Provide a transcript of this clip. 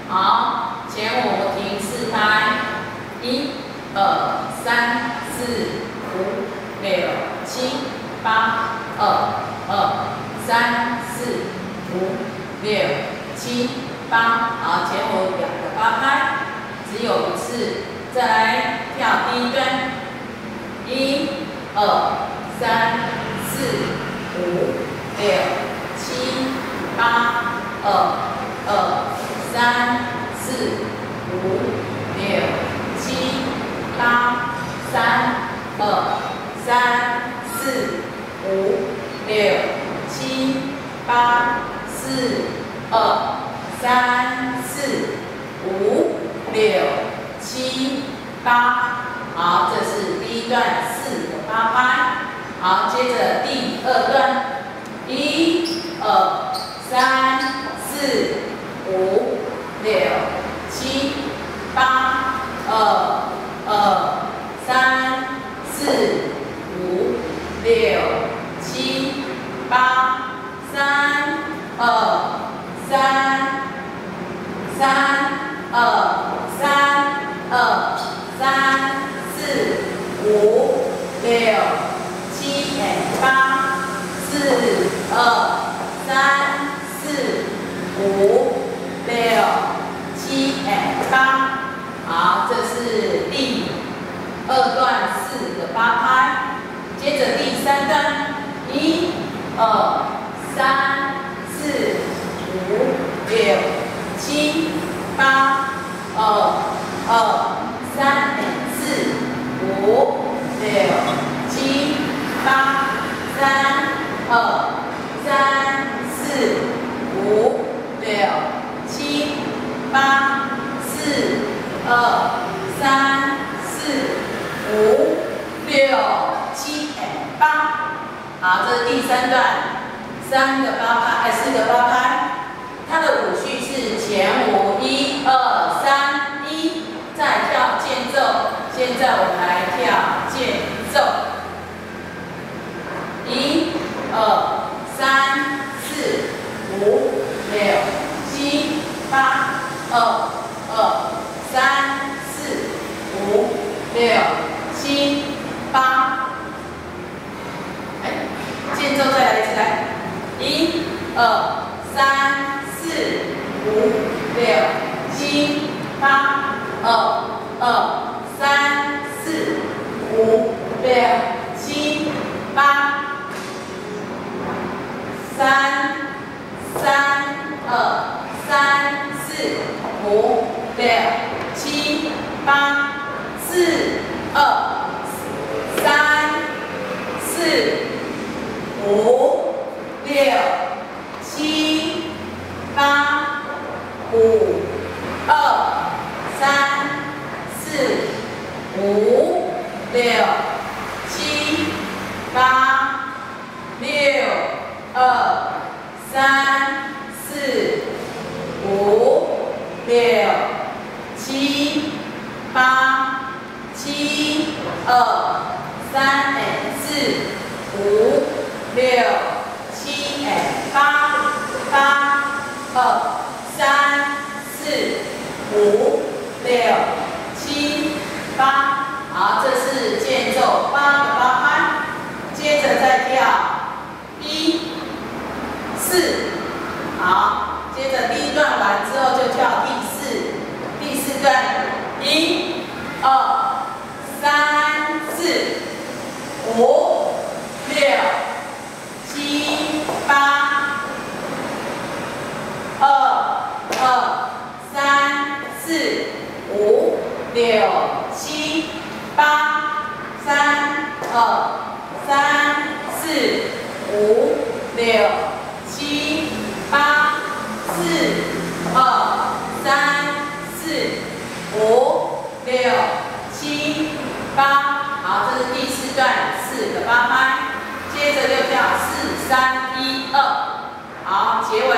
好，前5停4拍，1、2、3、4、5、6、7、8、2、3、4、5、6、7、8。好，前52个8拍，只有1次。再来跳第一段，1、2、3、4、5、6、7、8、2、3、4、5、6、7、8、3、3、4、5、6、7、8、4、3、4、5、6、7、8。好，这是第一段4个8拍。好，接着第2段，1、2、3、4、5、6、7、8、3、4、5、6、7、8、3、4、5、6、7、8、4、3、4、5、6、7、8。好，这是第2段4个8拍。接着第3段，1、2、3、4、5、6、7、8、3、4、5、6、7、8、3、4、5、6、7、8、4、3、4、5、6、7、8。好，这是第3段4个8拍，它的舞序是前5 1、2、3、1，再跳间奏。现在我们来跳间奏，1、2、3、4、5、6、7、8、3、4、5、6、7、8。间奏再来一次，来，1、2、3、4、5、6、7、8、3、4、5、6、7、8。3、4、5、6、7、8、4、3、4、5、6、7、8、5、2、3、4、5、6、7、8、6、2、3、4、5、6、7、8、7、2、3、4、5、6、7、8、2、3、4、5、6、7、8。好，这是间奏8个8拍。接着再跳1、4。好，接着第1段完之后就跳第4段，1、2、3、4、5、6、7、8、3、4、5、6、7、8、3、4、5、6、7、8、4、3、4、5、6、7、8。好，这是第4段4个8拍。接着就跳4、3、1、2。好，结尾。